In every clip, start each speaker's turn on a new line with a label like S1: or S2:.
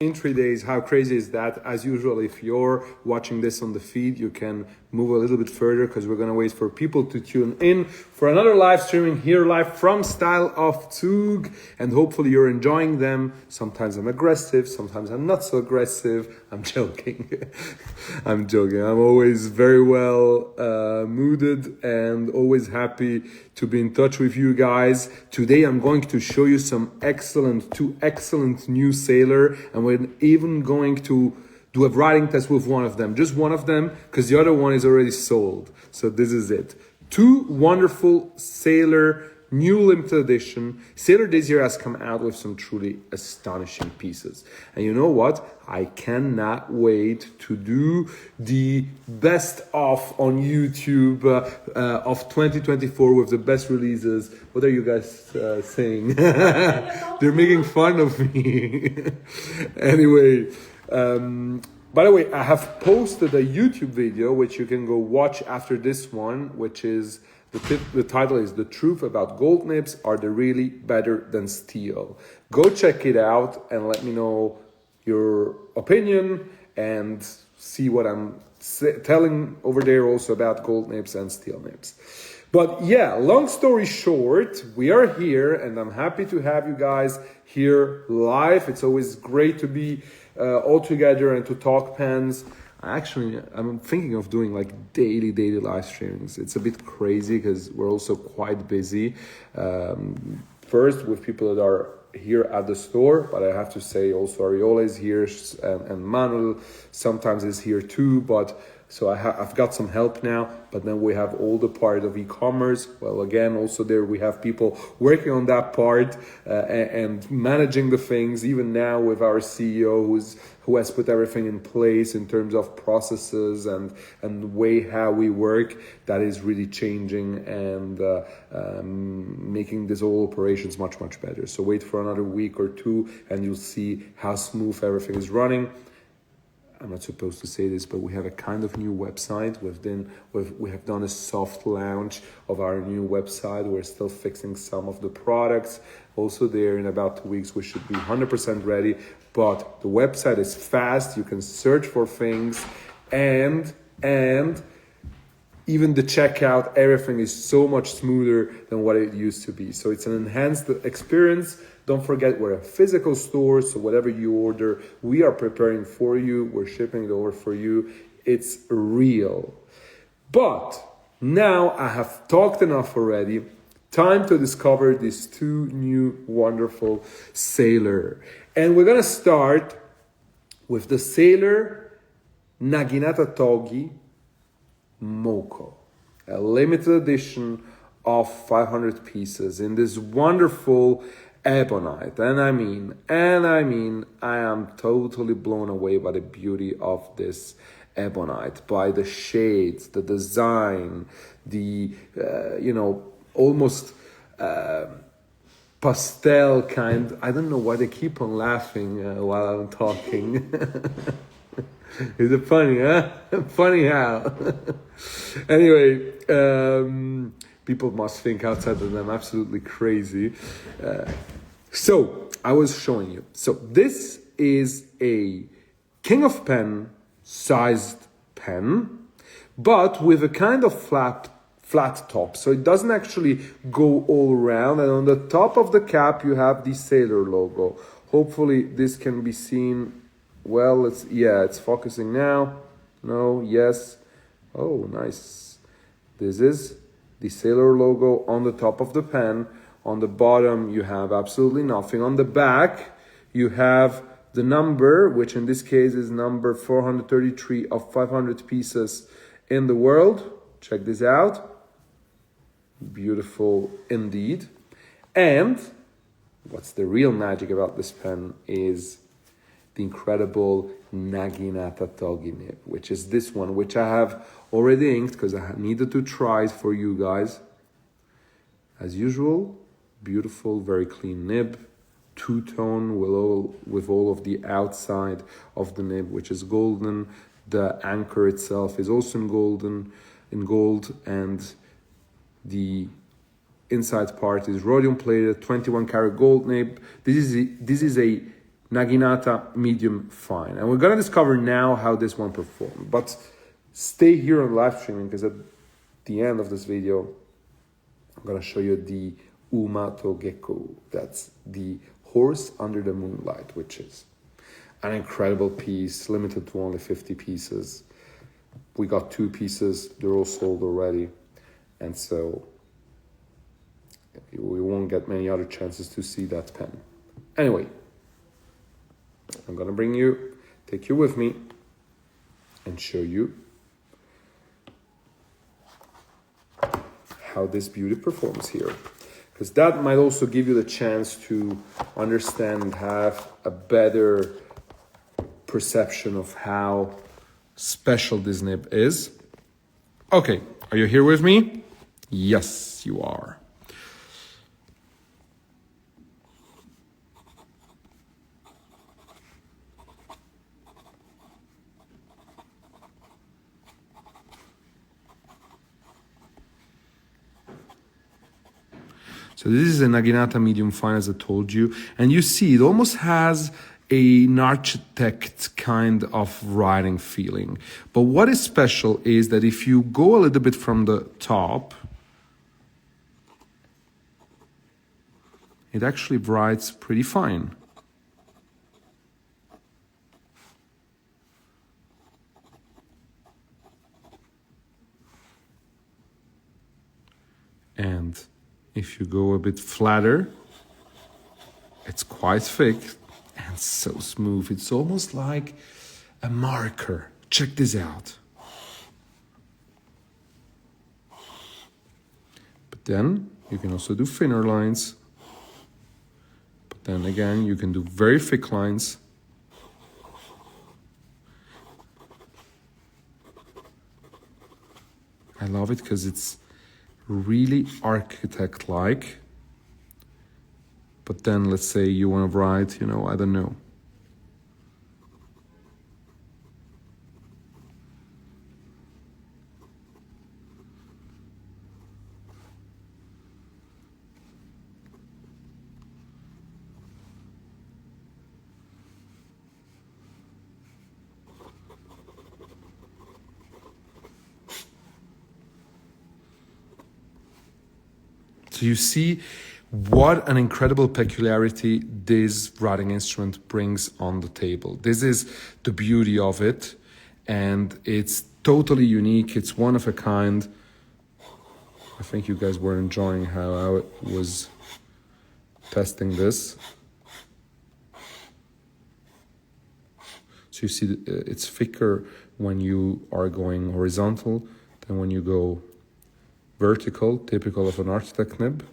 S1: in 3 days. How crazy is that? As usual, if you're watching this on the feed, you can move a little bit further because we're going to wait for people to tune in for another live streaming here live from Style of Tug, and hopefully you're enjoying them. Sometimes I'm aggressive, sometimes I'm not so aggressive. I'm joking. I'm joking. I'm always very well mooded and always happy to be in touch with you guys. Today I'm going to show you two excellent new sailor, and we're even going to do a writing test with one of them, just one of them, because the other one is already sold. So this is it. Two wonderful sailor, new limited edition. Sailor this year has come out with some truly astonishing pieces. And you know what? I cannot wait to do the best of on YouTube of 2024 with the best releases. What are you guys saying? They're making fun of me. Anyway, by the way, I have posted a YouTube video which you can go watch after this one, which is the title is "The Truth About Gold Nibs. Are They Really Better Than Steel?" Go check it out and let me know your opinion and see what I'm telling over there also about gold nibs and steel nibs. But yeah, long story short, we are here and I'm happy to have you guys here live. It's always great to be all together and to talk pens. I'm thinking of doing like daily live streamings. It's a bit crazy because we're also quite busy. First with people that are here at the store, but I have to say also Ariola is here and Manuel sometimes is here too, but so I've got some help now, but then we have all the part of e-commerce. Well, again, also there we have people working on that part and managing the things, even now with our CEO who has put everything in place in terms of processes and the way how we work. That is really changing and making this whole operations much better. So wait for another week or two and you'll see how smooth everything is running. I'm not supposed to say this, but we have a kind of new website. We have done a soft launch of our new website. We're still fixing some of the products. Also there in about 2 weeks, we should be 100% ready. But the website is fast. You can search for things and even the checkout, everything is so much smoother than what it used to be. So it's an enhanced experience. Don't forget, we're a physical store, so whatever you order, we are preparing for you. We're shipping it over for you. It's real. But now I have talked enough already. Time to discover these two new wonderful sailor. And we're going to start with the sailor Naginata Togi Moco, a limited edition of 500 pieces in this wonderful ebonite. And I mean, I am totally blown away by the beauty of this ebonite, by the shades, the design, the, almost pastel kind. I don't know why they keep on laughing while I'm talking. Is it funny, huh? Funny how. Anyway, people must think outside of them absolutely crazy. So I was showing you. So this is a King of Pen sized pen, but with a kind of flat top. So it doesn't actually go all around. And on the top of the cap, you have the sailor logo. Hopefully this can be seen. Well, it's focusing now. No, yes. Oh, nice. This is the sailor logo on the top of the pen. On the bottom, you have absolutely nothing. On the back, you have the number, which in this case is number 433 of 500 pieces in the world. Check this out. Beautiful indeed. And what's the real magic about this pen is the incredible Naginata Togi nib, which is this one, which I have already inked because I needed to try it for you guys. As usual, beautiful, very clean nib, two-tone with all of the outside of the nib, which is golden. The anchor itself is also in gold, and the inside part is rhodium plated, 21 karat gold nib. This is a Naginata medium fine. And we're gonna discover now how this one performed. But stay here on live streaming because at the end of this video, I'm gonna show you the Umeko Gecko. That's the horse under the moonlight, which is an incredible piece, limited to only 50 pieces. We got 2 pieces, they're all sold already. And so we won't get many other chances to see that pen. Anyway, I'm gonna take you with me and show you how this beauty performs here. Because that might also give you the chance to understand and have a better perception of how special this nib is. Okay, are you here with me? Yes, you are. So this is a Naginata medium fine, as I told you. And you see, it almost has an architect kind of writing feeling. But what is special is that if you go a little bit from the top, it actually writes pretty fine. And if you go a bit flatter, it's quite thick and so smooth. It's almost like a marker. Check this out. But then you can also do thinner lines. But then again, you can do very thick lines. I love it because it's really architect-like. But then let's say you want to write, I don't know. So you see what an incredible peculiarity this writing instrument brings on the table. This is the beauty of it, and it's totally unique. It's one of a kind. I think you guys were enjoying how I was testing this. So you see it's thicker when you are going horizontal than when you go vertical, typical of an architect nib,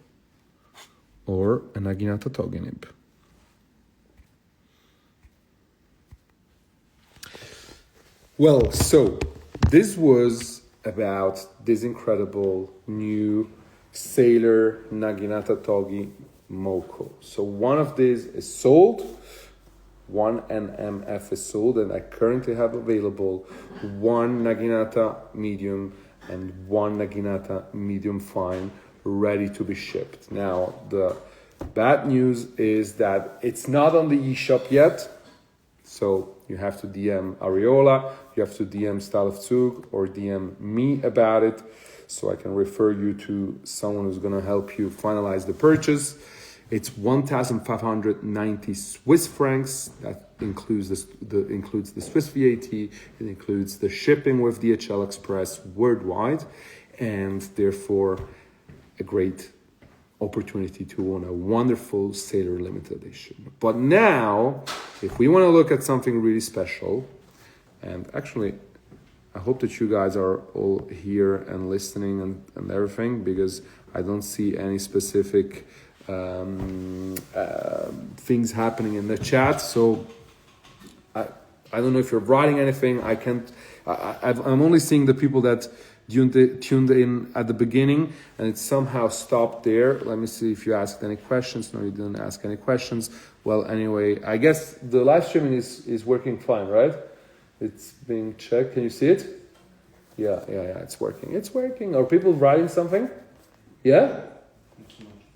S1: or a Naginata Togi nib. Well, so this was about this incredible new Sailor Naginata Togi Moco. So one of these is sold, one NMF is sold, and I currently have available one Naginata medium and one Naginata medium fine ready to be shipped. Now, the bad news is that it's not on the eShop yet. So you have to DM Areola, you have to DM Style of Zug, or DM me about it so I can refer you to someone who's gonna help you finalize the purchase. It's 1,590 Swiss francs. That includes the Swiss VAT. It includes the shipping with DHL Express worldwide, and therefore a great opportunity to own a wonderful Sailor limited edition. But now, if we want to look at something really special, and actually, I hope that you guys are all here and listening and everything, because I don't see any specific things happening in the chat. So I don't know if you're writing anything. I'm only seeing the people that tuned in at the beginning, and it somehow stopped there. Let me see if you asked any questions. No, you didn't ask any questions. Well, anyway, I guess the live streaming is working fine, right? It's being checked. Can you see it? Yeah, it's working. It's working. Are people writing something? Yeah?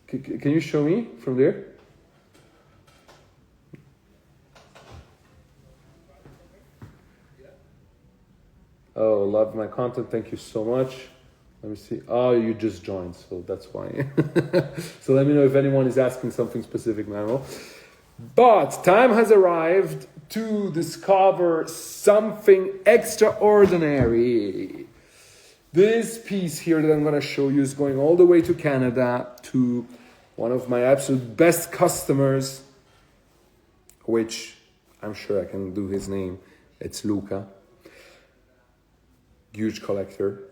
S1: Can you show me from there? Oh, love my content. Thank you so much. Let me see. Oh, you just joined, so that's why. So let me know if anyone is asking something specific, Manuel. But time has arrived to discover something extraordinary. This piece here that I'm going to show you is going all the way to Canada to one of my absolute best customers, which I'm sure I can do his name. It's Luca. Huge collector.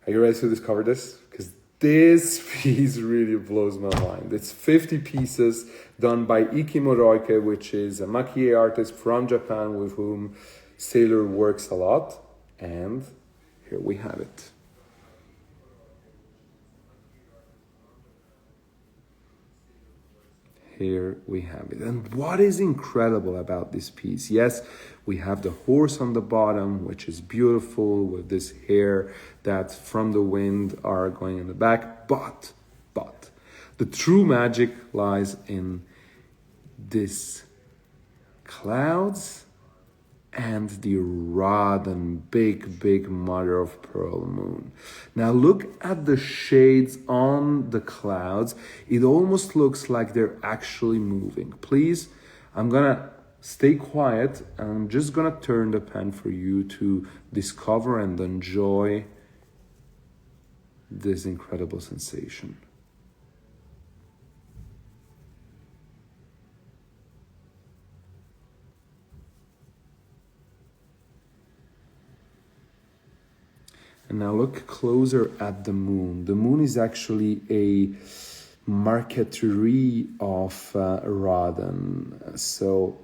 S1: Are you ready to discover this? Because this piece really blows my mind. It's 50 pieces done by Iki Moroike, which is a makie artist from Japan with whom Sailor works a lot. And here we have it. Here we have it. And what is incredible about this piece? Yes, we have the horse on the bottom, which is beautiful with this hair that from the wind are going in the back. But the true magic lies in this clouds and the rod and big mother of pearl moon. Now look at the shades on the clouds. It almost looks like they're actually moving. Please, I'm gonna stay quiet and I'm just gonna turn the pen for you to discover and enjoy this incredible sensation. And now look closer at the moon. The moon is actually a marqueterie of Rodin. So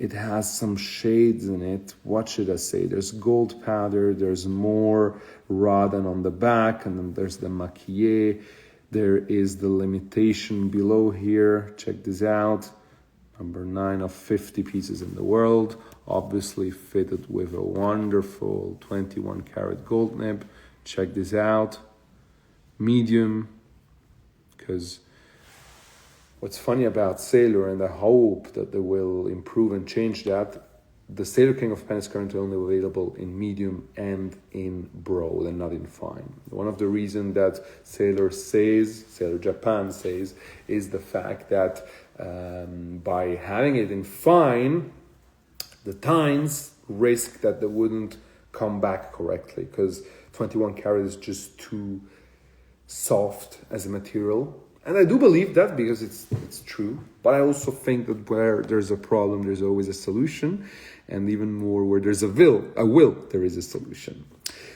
S1: it has some shades in it. What should I say? There's gold powder, there's more Rodin on the back, and then there's the maquillé. There is the limitation below here. Check this out. Number 9 of 50 pieces in the world, obviously fitted with a wonderful 21 karat gold nib. Check this out. Medium, because what's funny about Sailor, and I hope that they will improve and change that, the Sailor King of Pen is currently only available in medium and in broad and not in fine. One of the reasons that Sailor Japan says, is the fact that by having it in fine, the tines risk that they wouldn't come back correctly, because 21 karat is just too soft as a material. And I do believe that because it's true. But I also think that where there's a problem, there's always a solution. And even more, where there's a will, there is a solution.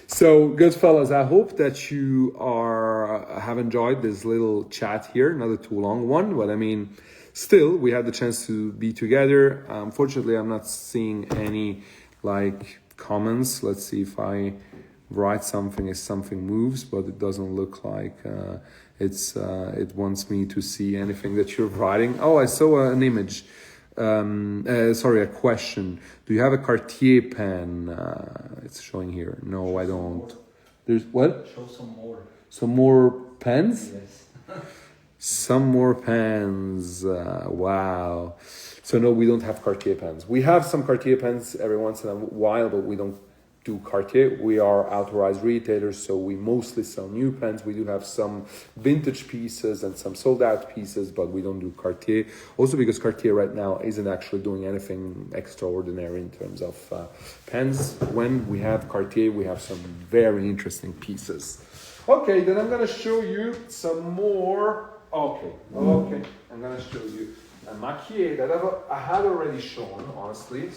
S1: So, good fellas, I hope that you have enjoyed this little chat here. Not a too long one, but I mean, still, we had the chance to be together. Unfortunately, I'm not seeing any comments. Let's see if I write something if something moves, but it doesn't look like it wants me to see anything that you're writing. Oh, I saw an image. A question. Do you have a Cartier pen? It's showing here. No, I don't. There's what?
S2: Show some more.
S1: Some more pens?
S2: Yes.
S1: Some more pens. Wow. So no, we don't have Cartier pens. We have some Cartier pens every once in a while, but we don't do Cartier. We are authorized retailers, so we mostly sell new pens. We do have some vintage pieces and some sold out pieces, but we don't do Cartier. Also because Cartier right now isn't actually doing anything extraordinary in terms of pens. When we have Cartier, we have some very interesting pieces. Okay, then I'm gonna show you some more. Okay, I'm gonna show you a maquillé that I had already shown, honestly,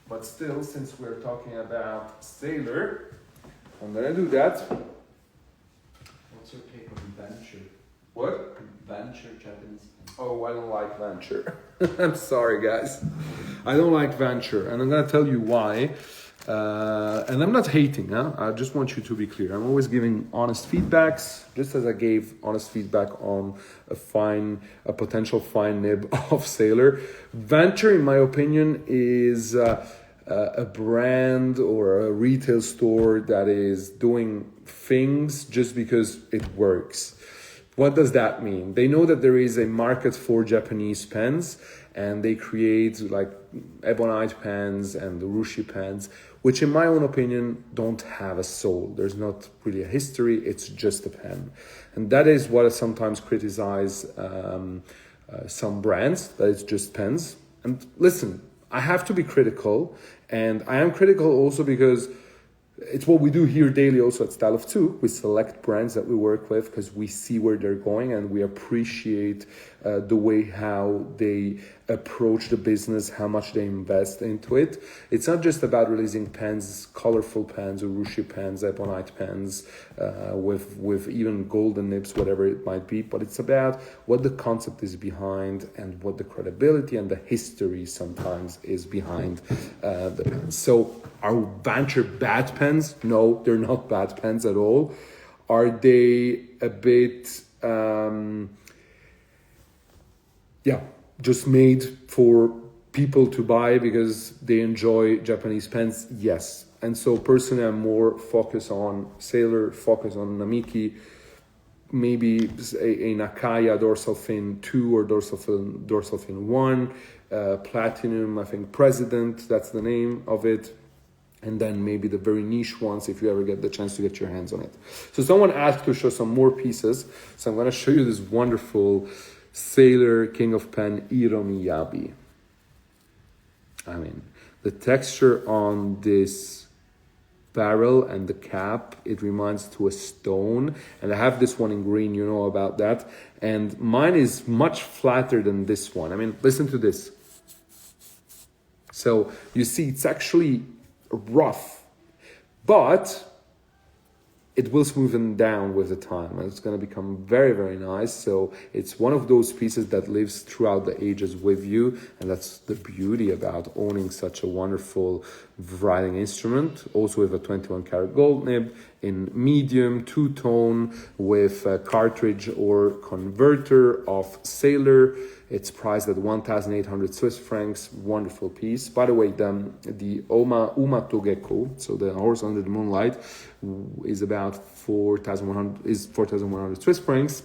S1: but still, since we're talking about Sailor, I'm gonna do that.
S2: What's your take on Venture?
S1: What?
S2: Venture, Japanese pen.
S1: Oh, I don't like Venture. I'm sorry, guys. I don't like Venture, and I'm gonna tell you why. And I'm not hating, huh? I just want you to be clear. I'm always giving honest feedbacks, just as I gave honest feedback on a potential fine nib of Sailor. Venture, in my opinion, is a brand or a retail store that is doing things just because it works. What does that mean? They know that there is a market for Japanese pens, and they create like ebonite pens and the rushi pens, which in my own opinion don't have a soul. There's not really a history, it's just a pen. And that is what I sometimes criticize some brands, that it's just pens. And listen, I have to be critical, and I am critical also because it's what we do here daily also at Style of Two. We select brands that we work with because we see where they're going and we appreciate the way how they approach the business, how much they invest into it. It's not just about releasing pens, colorful pens, urushi pens, ebonite pens, with even golden nibs, whatever it might be, but it's about what the concept is behind and what the credibility and the history sometimes is behind the pens. So are Venture bad pens? No, they're not bad pens at all. Are they a bit, just made for people to buy because they enjoy Japanese pens? Yes. And so personally, I'm more focused on Sailor, focus on Namiki, maybe a Nakaya dorsal fin 2 or dorsal fin 1, Platinum, I think President, that's the name of it. And then maybe the very niche ones if you ever get the chance to get your hands on it. So someone asked to show some more pieces. So I'm going to show you this wonderful Sailor King of Pen Iromiyabi. I mean, the texture on this barrel and the cap, it reminds to a stone. And I have this one in green, you know about that. And mine is much flatter than this one. I mean, listen to this. So you see, it's actually rough, but it will smoothen down with the time and it's going to become very, very nice. So it's one of those pieces that lives throughout the ages with you, and that's the beauty about owning such a wonderful writing instrument, also with a 21 karat gold nib in medium, two-tone with a cartridge or converter of Sailor. It's priced at 1,800 Swiss francs. Wonderful piece. By the way, the Umeko, so the horse under the moonlight, is about 4,100 Swiss francs.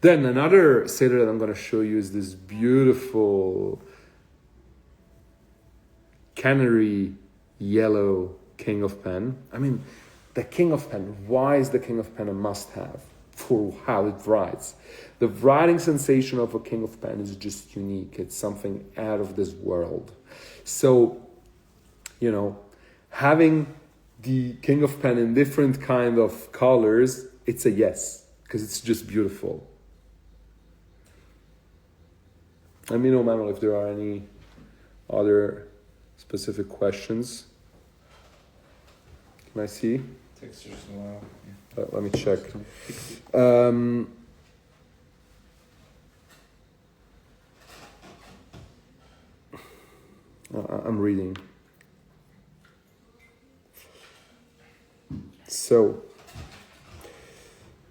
S1: Then another Sailor that I'm going to show you is this beautiful canary yellow King of Pen. I mean, the King of Pen. Why is the King of Pen a must-have? For how it writes. The writing sensation of a King of Pen is just unique. It's something out of this world. So, you know, having the King of Pen in different kind of colors, it's a yes, because it's just beautiful. Let me know, Manuel, if there are any other specific questions. Can I see?
S2: Textures, wow.
S1: Let me check. I'm reading. So,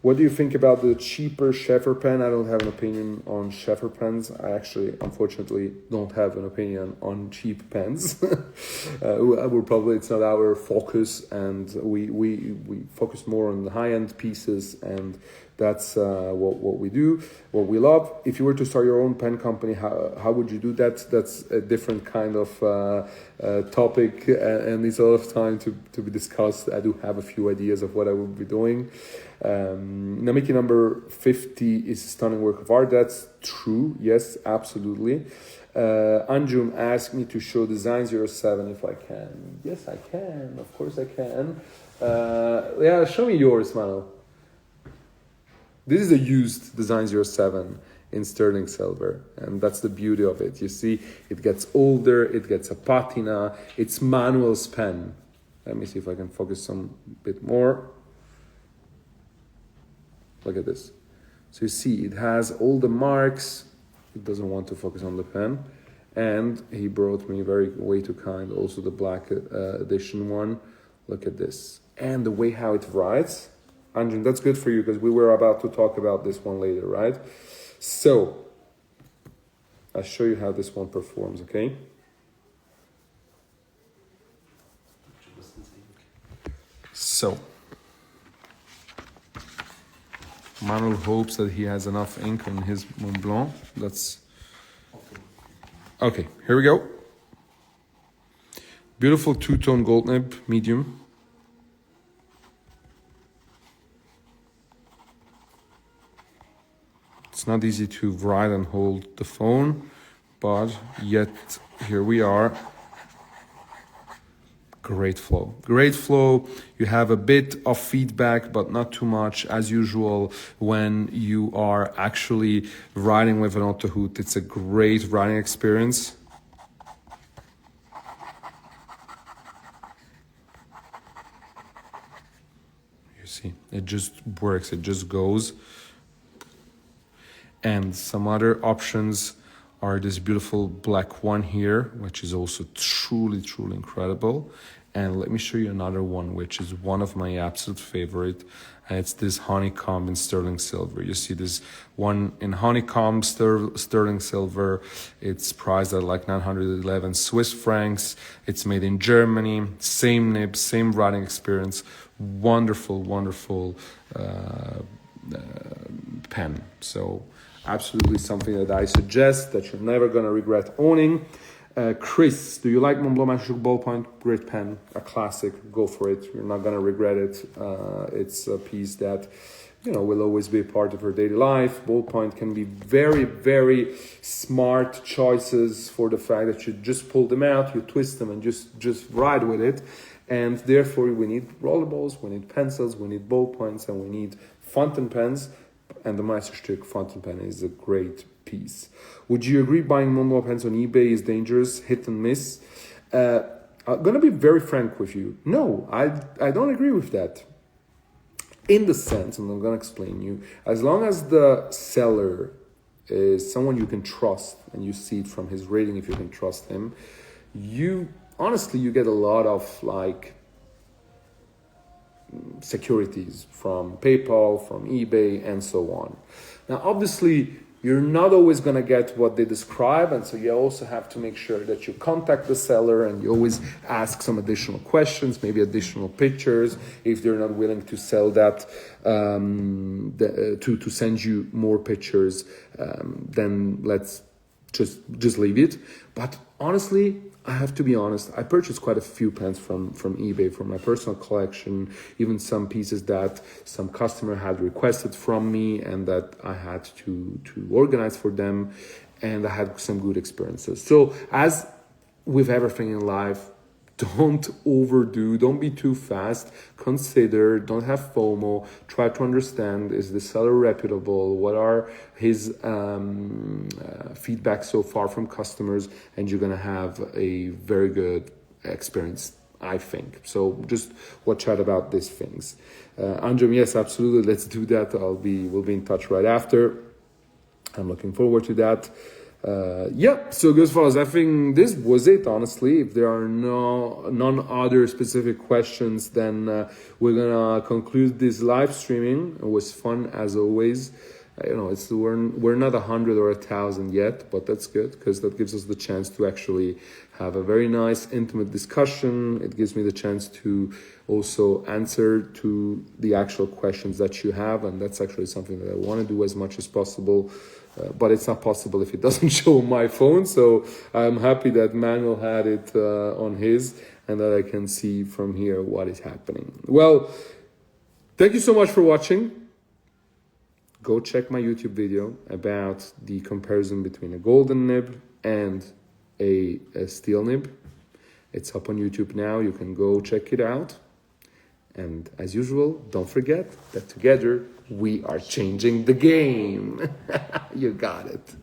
S1: what do you think about the cheaper Scheffer pen? I don't have an opinion on Scheffer pens. I actually, unfortunately, don't have an opinion on cheap pens. We're probably, it's not our focus, and we focus more on the high-end pieces, and that's what we do, what we love. If you were to start your own pen company, how would you do that? That's a different kind of topic, and needs a lot of time to be discussed. I do have a few ideas of what I would be doing. Namiki number 50 is a stunning work of art. That's true. Yes, absolutely. Anjum asked me to show Design 07 if I can. Yes, I can. Of course I can. Yeah, show me yours, Mano. This is a used Design 07 in sterling silver, and that's the beauty of it. You see, it gets older, it gets a patina, it's Manuel's pen. Let me see if I can focus some bit more. Look at this. So you see, it has all the marks. It doesn't want to focus on the pen. And he brought me way too kind, also the black edition one. Look at this. And the way how it writes. Anjun, that's good for you because we were about to talk about this one later, right? So, I'll show you how this one performs, okay? So, Manuel hopes that he has enough ink on his Mont Blanc. That's Okay, here we go. Beautiful two-tone gold nib, medium. It's not easy to write and hold the phone, but yet here we are. Great flow. Great flow. You have a bit of feedback, but not too much. As usual, when you are actually riding with an auto hoot, it's a great riding experience. You see, it just works. It just goes. And some other options are this beautiful black one here, which is also truly, truly incredible. And let me show you another one, which is one of my absolute favorite. And it's this honeycomb in sterling silver. You see this one in honeycomb sterling silver. It's priced at like 911 Swiss francs. It's made in Germany. Same nib, same riding experience. Wonderful, wonderful pen. So absolutely something that I suggest that you're never going to regret owning. Chris, do you like Montblanc Magic Ballpoint? Great pen, a classic. Go for it. You're not going to regret it. It's a piece that, you know, will always be a part of your daily life. Ballpoint can be very, very smart choices for the fact that you just pull them out, you twist them, and just ride with it. And therefore, we need rollerballs, we need pencils, we need ballpoints, and we need fountain pens. And the Meisterstück fountain pen is a great piece. Would you agree buying Montblanc pens on eBay is dangerous, hit and miss? I'm going to be very frank with you. No, I don't agree with that. In the sense, and I'm going to explain you, as long as the seller is someone you can trust, and you see it from his rating if you can trust him, honestly, you get a lot of like securities from PayPal, from eBay, and so on. Now, obviously, you're not always going to get what they describe, and so you also have to make sure that you contact the seller and you always ask some additional questions, maybe additional pictures. If they're not willing to sell that, to send you more pictures, then let's just leave it. But honestly, I have to be honest, I purchased quite a few pens from eBay for my personal collection, even some pieces that some customer had requested from me and that I had to organize for them, and I had some good experiences. So as with everything in life, don't overdo, don't be too fast, consider, don't have FOMO, try to understand, is the seller reputable, what are his feedback so far from customers, and you're gonna have a very good experience, I think. So just watch out about these things. Andrem, yes, absolutely, let's do that. We'll be in touch right after. I'm looking forward to that. So good fellas, I think this was it, honestly. If there are none other specific questions, then we're gonna conclude this live streaming. It was fun as always. We're not 100 or 1,000 yet, but that's good because that gives us the chance to actually have a very nice intimate discussion. It gives me the chance to also answer to the actual questions that you have, and that's actually something that I want to do as much as possible. But it's not possible if it doesn't show on my phone. So I'm happy that Manuel had it on his, and that I can see from here what is happening. Well, thank you so much for watching. Go check my YouTube video about the comparison between a golden nib and a steel nib. It's up on YouTube now. You can go check it out. And as usual, don't forget that together we are changing the game. You got it.